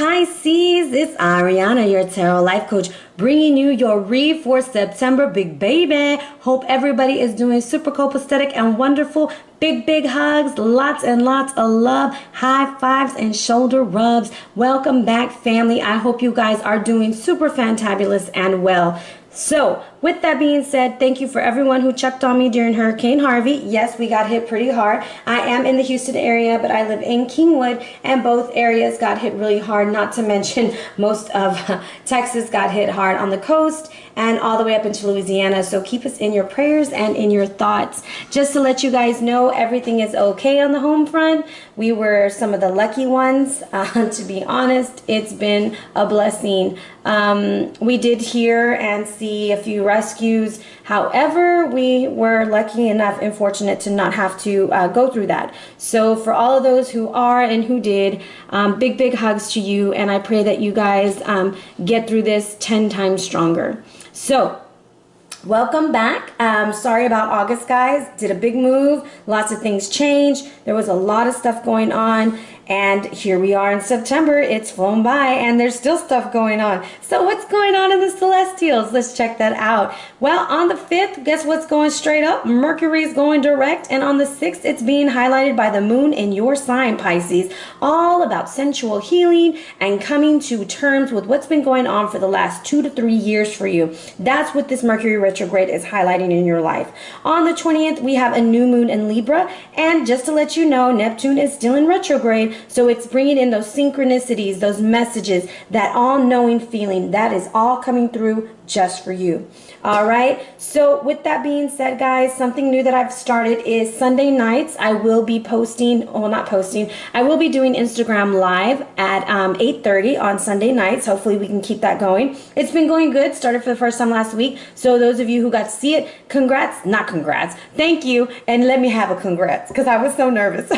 Pisces, it's Ariana, your tarot life coach, bringing you your read for September, big baby. Hope everybody is doing super copacetic and wonderful. Big hugs, lots and lots of love, high fives and shoulder rubs. Welcome back, family. I hope you guys are doing super fantabulous and well. So, with that being said, thank you for everyone who checked on me during Hurricane Harvey. Yes, we got hit pretty hard. I am in the Houston area, but I live in Kingwood, and both areas got hit really hard, not to mention most of Texas got hit hard on the coast and all the way up into Louisiana. So keep us in your prayers and in your thoughts. Just to let you guys know, everything is okay on the home front. We were some of the lucky ones. To be honest, it's been a blessing. We did hear and see a few rescues. However, we were lucky enough and fortunate to not have to go through that. So for all of those who are and who did, big hugs to you. And I pray that you guys get through this 10 times stronger. So welcome back. Sorry about August, guys. Did a big move. Lots of things changed. There was a lot of stuff going on. And here we are in September. It's flown by and there's still stuff going on. So what's going on in the celestials? Let's check that out. Well, on the 5th, guess what's going straight up? Mercury's going direct. And on the 6th, it's being highlighted by the moon in your sign, Pisces. All about sensual healing and coming to terms with what's been going on for the last 2 to 3 years for you. That's what this Mercury retrograde is highlighting in your life. On the 20th, we have a new moon in Libra. And just to let you know, Neptune is still in retrograde. So it's bringing in those synchronicities, those messages, that all-knowing feeling. That is all coming through just for you. All right. So with that being said, guys, something new that I've started is Sunday nights. I will be posting, well, not posting. I will be doing Instagram live at 8:30 on Sunday nights. Hopefully we can keep that going. It's been going good. Started for the first time last week. So those of you who got to see it, congrats, not congrats. Thank you. And let me have a congrats because I was so nervous.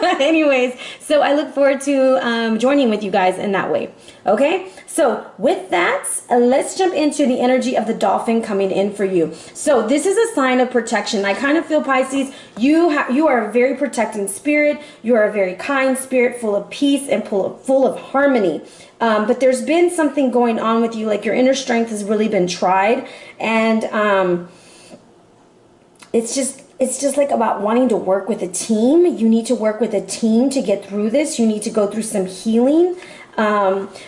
Anyways, so I look forward to joining with you guys in that way. Okay. So with that, let's jump into the energy of the dolphin coming in for you. So this is a sign of protection. I kind of feel, Pisces, you are a very protecting spirit. You are a very kind spirit, full of peace and full of harmony. But there's been something going on with you, like your inner strength has really been tried. And it's just like about wanting to work with a team. You need to work with a team to get through this. You need to go through some healing.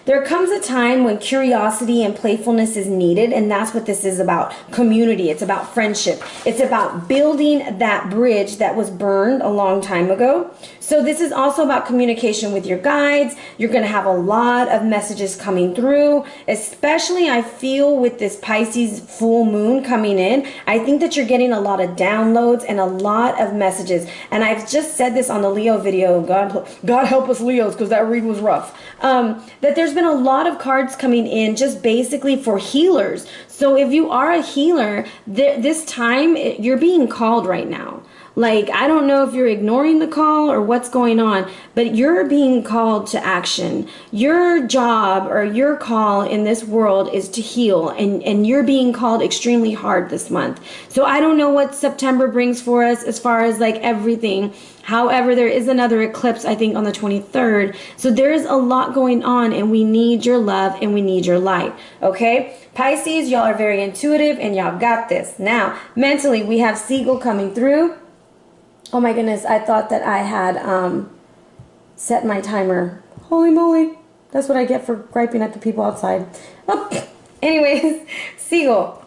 There comes a time when curiosity and playfulness is needed, and that's what this is about. Community. It's about friendship. It's about building that bridge that was burned a long time ago. So this is also about communication with your guides. You're going to have a lot of messages coming through, especially I feel with this Pisces full moon coming in. I think that you're getting a lot of downloads and a lot of messages. And I've just said this on the Leo video. God help us Leos, because that read was rough. That there's been a lot of cards coming in just basically for healers. So if you are a healer, this time you're being called right now. Like, I don't know if you're ignoring the call or what's going on, but you're being called to action. Your job or your call in this world is to heal, and you're being called extremely hard this month. So I don't know what September brings for us as far as like everything. However, there is another eclipse, I think, on the 23rd. So there's a lot going on, and we need your love and we need your light. Okay? Pisces, y'all are very intuitive and y'all got this. Now, mentally, we have Seagull coming through. Oh my goodness, I thought that I had set my timer. Holy moly. That's what I get for griping at the people outside. Oh. Anyways, Seagull.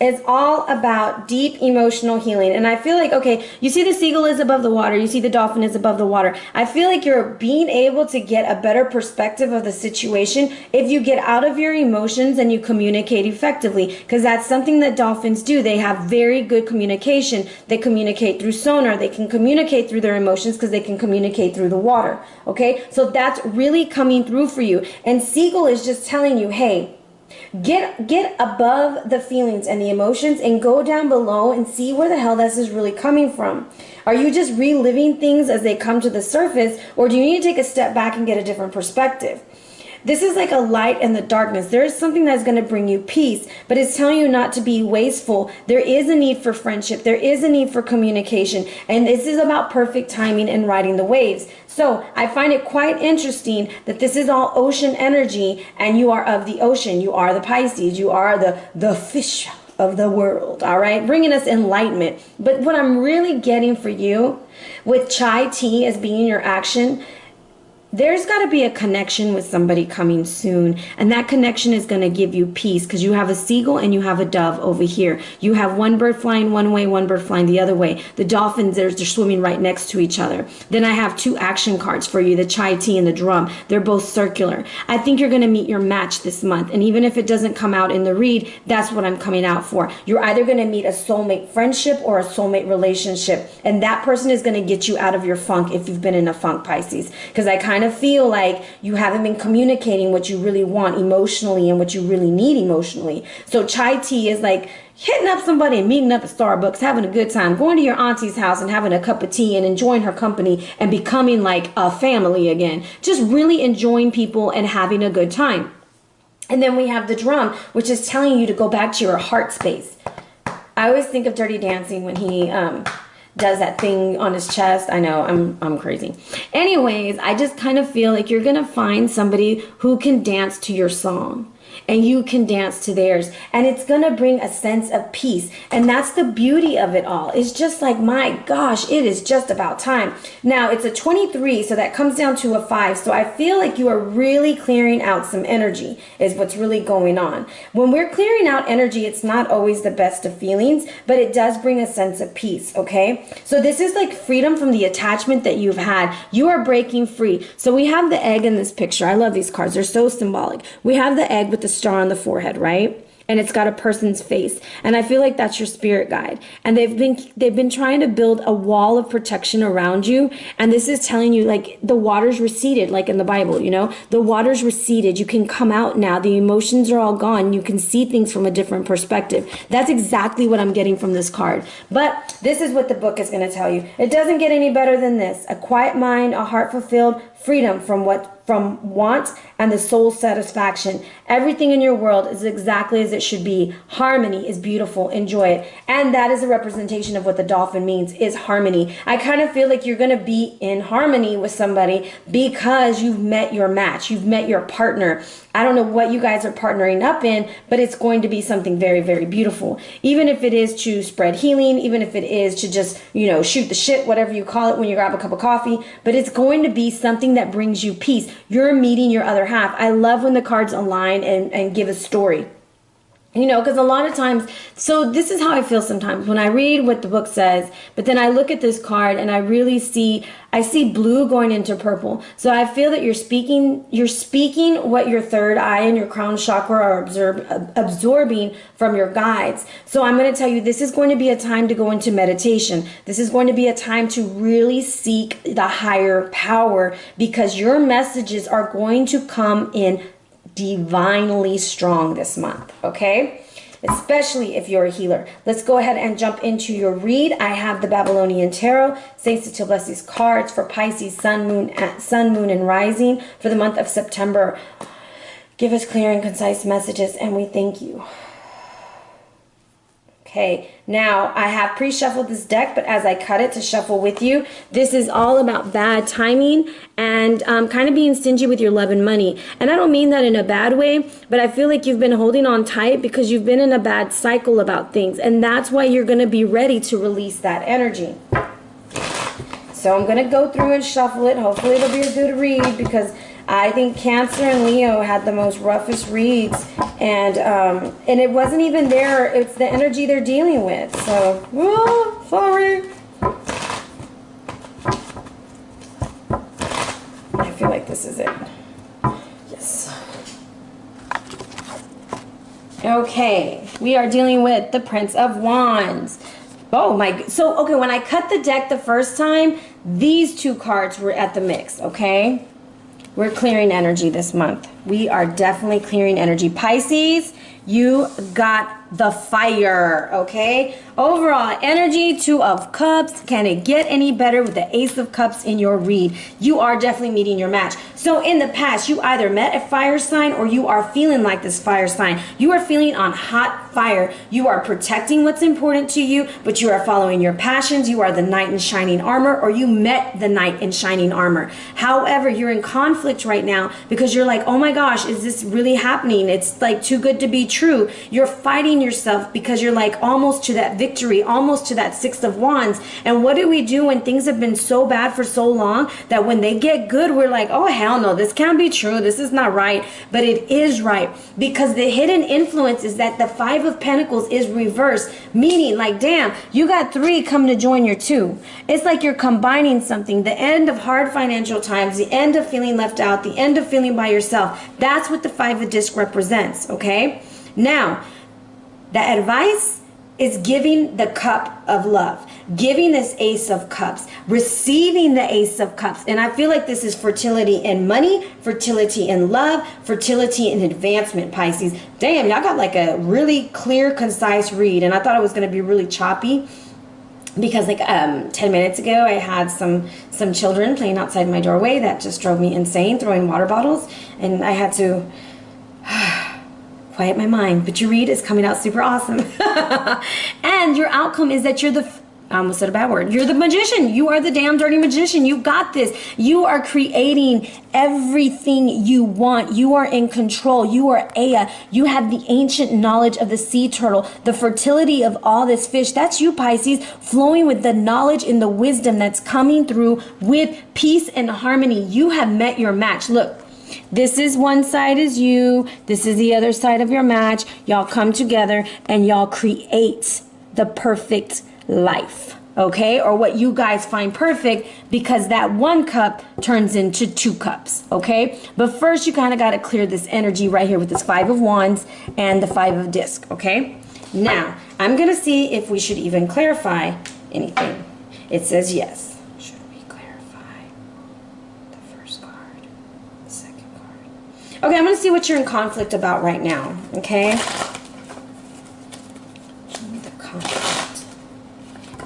It's all about deep emotional healing. And I feel like, okay, you see the seagull is above the water. You see the dolphin is above the water. I feel like you're being able to get a better perspective of the situation if you get out of your emotions and you communicate effectively. Because that's something that dolphins do. They have very good communication. They communicate through sonar. They can communicate through their emotions because they can communicate through the water. Okay? So that's really coming through for you. And Seagull is just telling you, hey, get above the feelings and the emotions and go down below and see where the hell this is really coming from. Are you just reliving things as they come to the surface, or do you need to take a step back and get a different perspective? This is like a light in the darkness. There is something that's going to bring you peace, but it's telling you not to be wasteful. There is a need for friendship. There is a need for communication. And this is about perfect timing and riding the waves. So I find it quite interesting that this is all ocean energy, and you are of the ocean. You are the Pisces. You are the fish of the world, all right? Bringing us enlightenment. But what I'm really getting for you with chai tea as being your action, there's got to be a connection with somebody coming soon, and that connection is going to give you peace, because you have a seagull and you have a dove over here. You have one bird flying one way, one bird flying the other way. The dolphins, they're swimming right next to each other. Then I have 2 action cards for you, the chai tea and the drum. They're both circular. I think you're going to meet your match this month, and even if it doesn't come out in the read, that's what I'm coming out for. You're either going to meet a soulmate friendship or a soulmate relationship, and that person is going to get you out of your funk if you've been in a funk, Pisces, because I kind of feel like you haven't been communicating what you really want emotionally and what you really need emotionally. So chai tea is like hitting up somebody and meeting up at Starbucks, having a good time, going to your auntie's house and having a cup of tea and enjoying her company and becoming like a family again. Just really enjoying people and having a good time. And then we have the drum, which is telling you to go back to your heart space. I always think of Dirty Dancing when he does that thing on his chest. I know, I'm crazy. Anyways, I just kind of feel like you're gonna find somebody who can dance to your song, and you can dance to theirs, and it's gonna bring a sense of peace. And that's the beauty of it all. It's just like, my gosh, it is just about time. Now it's a 23, so that comes down to a 5. So I feel like you are really clearing out some energy is what's really going on. When we're clearing out energy, it's not always the best of feelings, but it does bring a sense of peace, okay? So this is like freedom from the attachment that you've had. You are breaking free. So we have the egg in this picture. I love these cards. They're so symbolic. We have the egg with the star on the forehead, right? And it's got a person's face, and I feel like that's your spirit guide. And they've been trying to build a wall of protection around you, and this is telling you like the waters receded, like in the Bible, you know, the waters receded. You can come out now. The emotions are all gone. You can see things from a different perspective. That's exactly what I'm getting from this card. But this is what the book is going to tell you. It doesn't get any better than this. A quiet mind, a heart fulfilled, freedom from want and the soul satisfaction. Everything in your world is exactly as it should be. Harmony is beautiful. Enjoy it. And that is a representation of what the dolphin means, is harmony. I kind of feel like you're going to be in harmony with somebody because you've met your match. You've met your partner. I don't know what you guys are partnering up in, but it's going to be something very, very beautiful. Even if it is to spread healing, even if it is to just, you know, shoot the shit, whatever you call it when you grab a cup of coffee, but it's going to be something that brings you peace. You're meeting your other half. I love when the cards align and give a story. You know, because a lot of times, so this is how I feel sometimes when I read what the book says, but then I look at this card and I really see, I see blue going into purple. So I feel that you're speaking what your third eye and your crown chakra are absorbing from your guides. So I'm going to tell you, this is going to be a time to go into meditation. This is going to be a time to really seek the higher power, because your messages are going to come in divinely strong this month, okay? Especially if you're a healer. Let's go ahead and jump into your read. I have the Babylonian Tarot, Saints to bless these cards for Pisces, Sun, Moon, and Rising for the month of September. Give us clear and concise messages, and we thank you. Okay, now I have pre-shuffled this deck, but as I cut it to shuffle with you, this is all about bad timing and kind of being stingy with your love and money. And I don't mean that in a bad way, but I feel like you've been holding on tight because you've been in a bad cycle about things. And that's why you're going to be ready to release that energy. So I'm going to go through and shuffle it. Hopefully it'll be a good read, because I think Cancer and Leo had the most roughest reads, and it wasn't even it's the energy they're dealing with. So, oh, sorry. I feel like this is it. Yes. Okay, we are dealing with the Prince of Wands. Oh my, so okay, when I cut the deck the first time, these two cards were at the mix, okay? We're clearing energy this month. We are definitely clearing energy. Pisces, You got the fire, okay? Overall energy, 2 of Cups. Can it get any better with the Ace of Cups in your read? You are definitely meeting your match. So in the past, you either met a fire sign or you are feeling like this fire sign. You are feeling on hot fire. You are protecting what's important to you, but you are following your passions. You are the knight in shining armor, or you met the knight in shining armor. However, you're in conflict right now because you're like, oh my gosh, is this really happening? It's like too good to be true. You're fighting yourself because you're like almost to that victory, almost to that 6 of Wands. And what do we do when things have been so bad for so long that when they get good, we're like, oh hell no, this can't be true, this is not right. But it is right, because the hidden influence is that the 5 of Pentacles is reversed, meaning like, damn, you got 3 come to join your 2. It's like you're combining something. The end of hard financial times, the end of feeling left out, the end of feeling by yourself. That's what the 5 of Disc represents, okay? Now, the advice is giving the cup of love, giving this Ace of Cups, receiving the Ace of Cups. And I feel like this is fertility in money, fertility in love, fertility in advancement, Pisces. Damn, y'all got like a really clear, concise read. And I thought it was going to be really choppy because like 10 minutes ago, I had some children playing outside my doorway that just drove me insane, throwing water bottles. And I had to quiet my mind, but your read is coming out super awesome. And your outcome is that you're I almost said a bad word. You're the magician. You are the damn dirty magician. You got this. You are creating everything you want. You are in control. You are Aya. You have the ancient knowledge of the sea turtle, the fertility of all this fish. That's you, Pisces, flowing with the knowledge and the wisdom that's coming through with peace and harmony. You have met your match. Look. This is one side is you. This is the other side of your match. Y'all come together and y'all create the perfect life, okay? Or what you guys find perfect, because that 1 cup turns into 2 cups, okay? But first, you kind of got to clear this energy right here with this 5 of Wands and the 5 of Disc, okay? Now, I'm going to see if we should even clarify anything. It says yes. Okay, I'm going to see what you're in conflict about right now, okay? Show me the conflict.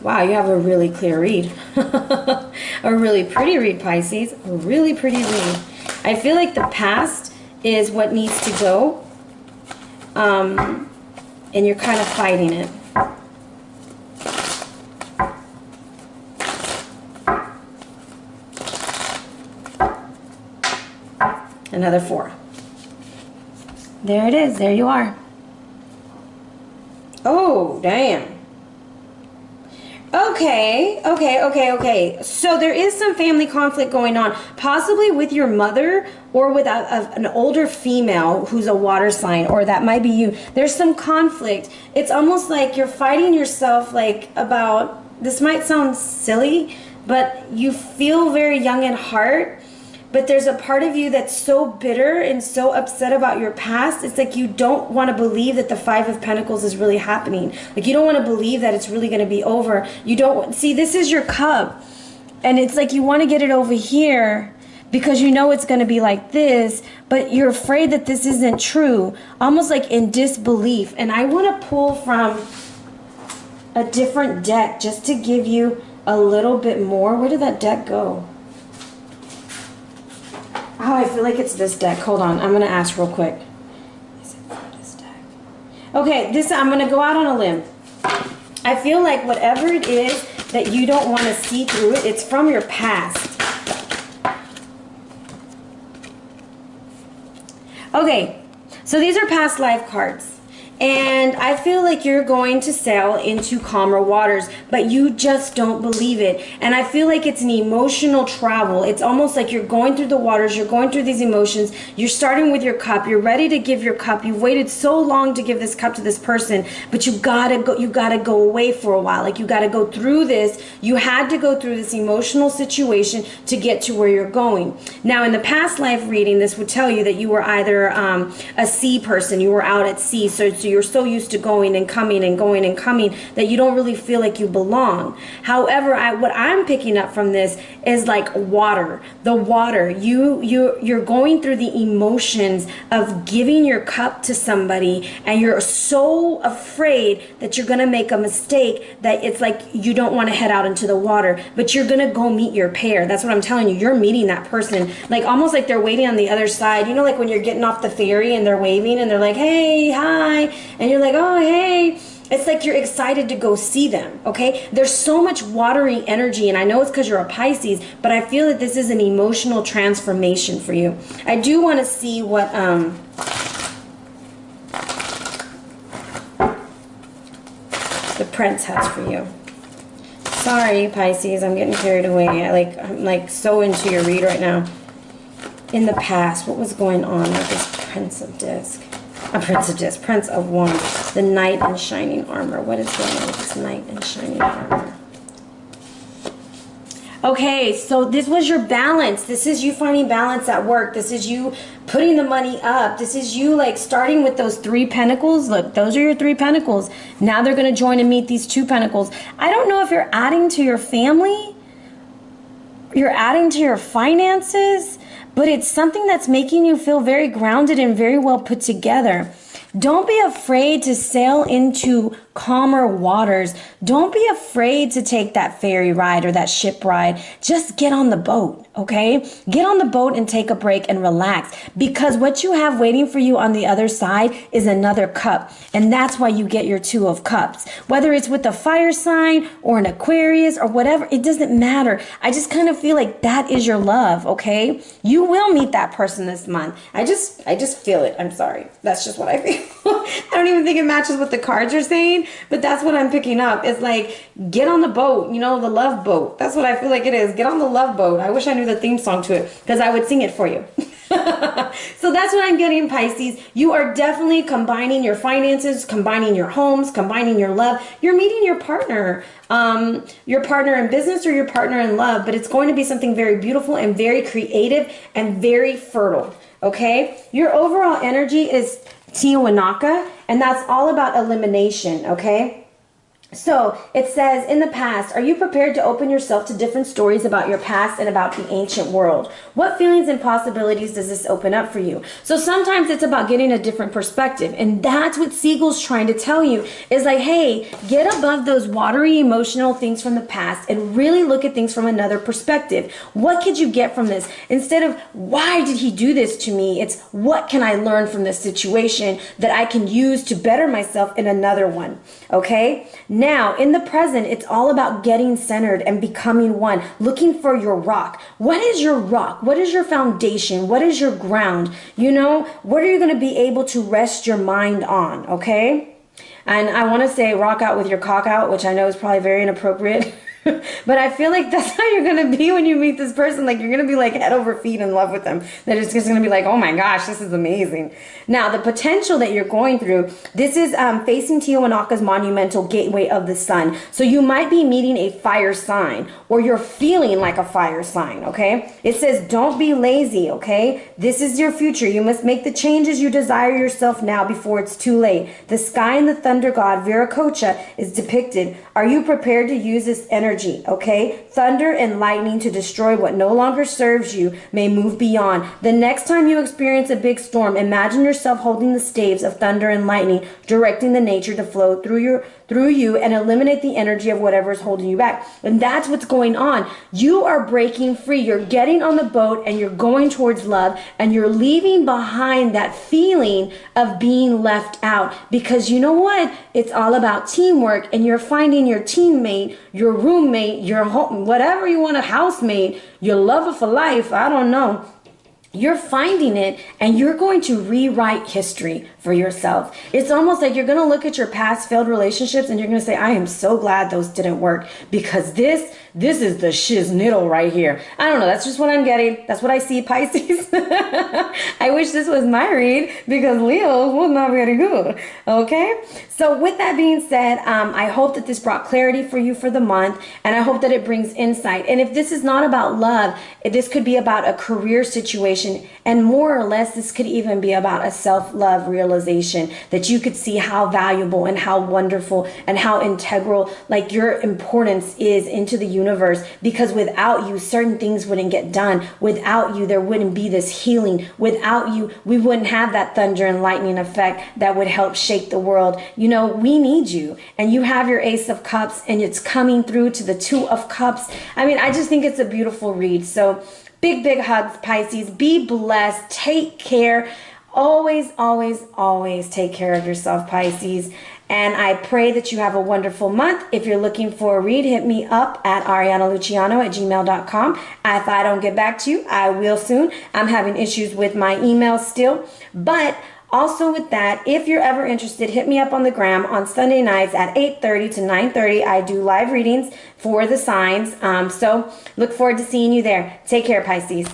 Wow, you have a really clear read. A really pretty read, Pisces. A really pretty read. I feel like the past is what needs to go, and you're kind of fighting it. Another 4. There it is. There you are. Oh, damn. Okay. So there is some family conflict going on, possibly with your mother or with an older female who's a water sign, or that might be you. There's some conflict. It's almost like you're fighting yourself, like about, this might sound silly, but you feel very young at heart. But there's a part of you that's so bitter and so upset about your past. It's like you don't want to believe that the 5 of Pentacles is really happening. Like you don't want to believe that it's really going to be over. You don't see, this is your cup. And it's like you want to get it over here because you know it's going to be like this, but you're afraid that this isn't true. Almost like in disbelief. And I want to pull from a different deck just to give you a little bit more. Where did that deck go? Oh, I feel like it's this deck. Hold on. I'm going to ask real quick. Is it from this deck? Okay, I'm going to go out on a limb. I feel like whatever it is that you don't want to see through it, it's from your past. Okay, so these are past life cards. And I feel like you're going to sail into calmer waters, but you just don't believe it. And I feel like it's an emotional travel. It's almost like you're going through the waters, you're going through these emotions, you're starting with your cup, you're ready to give your cup. You've waited so long to give this cup to this person, but you gotta go away for a while. Like you gotta go through this. You had to go through this emotional situation to get to where you're going. Now, in the past life reading, this would tell you that you were either a sea person, you were out at sea, so So you're so used to going and coming and going and coming that you don't really feel like you belong. However, what I'm picking up from this is like water. The water. You're going through the emotions of giving your cup to somebody, and you're so afraid that you're gonna make a mistake that it's like you don't want to head out into the water, but you're gonna go meet your pair. That's what I'm telling you. You're meeting that person, like almost like they're waiting on the other side. You know, like when you're getting off the ferry and they're waving and they're like, hey, hi, and you're like, oh, hey. It's like you're excited to go see them, okay? There's so much watery energy, and I know it's because you're a Pisces, but I feel that this is an emotional transformation for you. I do want to see what the Prince has for you. Sorry, Pisces, I'm getting carried away. I'm like so into your read right now. In the past, what was going on with this Prince of Disc? Prince of Wands, the Knight in Shining Armor. What is going on with this Knight in Shining Armor? Okay, so this was your balance. This is you finding balance at work. This is you putting the money up. This is you like starting with those 3 pentacles. Look, those are your 3 pentacles. Now they're going to join and meet these 2 pentacles. I don't know if you're adding to your family, you're adding to your finances, but it's something that's making you feel very grounded and very well put together. Don't be afraid to sail into calmer waters. Don't be afraid to take that ferry ride or that ship ride. Just get on the boat, okay? Get on the boat and take a break and relax, because what you have waiting for you on the other side is another cup. And that's why you get your 2 of Cups. Whether it's with a fire sign or an Aquarius or whatever, it doesn't matter. I just kind of feel like that is your love, okay? You will meet that person this month. I just feel it. I'm sorry. That's just what I feel. I don't even think it matches what the cards are saying, but that's what I'm picking up. It's like, get on the boat, you know, the love boat. That's what I feel like it is. Get on the love boat. I wish I knew the theme song to it, because I would sing it for you. So that's what I'm getting, Pisces. You are definitely combining your finances, combining your homes, combining your love. You're meeting your partner in business or your partner in love, but it's going to be something very beautiful and very creative and very fertile, okay? Your overall energy is Tiawanaka, and that's all about elimination, okay? So it says, in the past, are you prepared to open yourself to different stories about your past and about the ancient world? What feelings and possibilities does this open up for you? So sometimes it's about getting a different perspective. And that's what Siegel's trying to tell you, is like, hey, get above those watery emotional things from the past and really look at things from another perspective. What could you get from this? Instead of, why did he do this to me? It's, what can I learn from this situation that I can use to better myself in another one? Okay? Now, in the present, it's all about getting centered and becoming one, looking for your rock. What is your rock? What is your foundation? What is your ground? You know, what are you going to be able to rest your mind on, okay? And I want to say rock out with your cock out, which I know is probably very inappropriate. But I feel like that's how you're going to be when you meet this person. Like, you're going to be like head over feet in love with them. That it's just going to be like, oh my gosh, this is amazing. Now, the potential that you're going through, this is facing Tiawanaka's monumental gateway of the sun. So you might be meeting a fire sign, or you're feeling like a fire sign, okay? It says, don't be lazy, okay? This is your future. You must make the changes you desire yourself now before it's too late. The sky and the thunder god, Viracocha, is depicted. Are you prepared to use this energy? Okay, thunder and lightning to destroy what no longer serves you may move beyond. The next time you experience a big storm, imagine yourself holding the staves of thunder and lightning, directing the nature to flow through you and eliminate the energy of whatever is holding you back. And that's what's going on. You are breaking free. You're getting on the boat and you're going towards love, and you're leaving behind that feeling of being left out, because you know what? It's all about teamwork, and you're finding your teammate, your roommate, your home, whatever you want, a housemate, your lover for life. I don't know. You're finding it, and you're going to rewrite history for yourself. It's almost like you're going to look at your past failed relationships and you're going to say, I am so glad those didn't work, because this This is the shiznittle right here. I don't know. That's just what I'm getting. That's what I see, Pisces. I wish this was my read because Leo was not very good. Okay. So with that being said, I hope that this brought clarity for you for the month, and I hope that it brings insight. And if this is not about love, this could be about a career situation, and more or less, this could even be about a self-love realization that you could see how valuable and how wonderful and how integral, like, your importance is into the universe, because without you, certain things wouldn't get done. Without you, there wouldn't be this healing. Without you, we wouldn't have that thunder and lightning effect that would help shake the world. You know, we need you, and you have your Ace of Cups, and it's coming through to the Two of Cups. I mean, I just think it's a beautiful read. So big hugs, Pisces. Be blessed. Take care. Always, always, always take care of yourself, Pisces. And I pray that you have a wonderful month. If you're looking for a read, hit me up at arianaluciano@gmail.com. If I don't get back to you, I will soon. I'm having issues with my email still. But also with that, if you're ever interested, hit me up on the gram on Sunday nights at 8:30 to 9:30. I do live readings for the signs. So look forward to seeing you there. Take care, Pisces.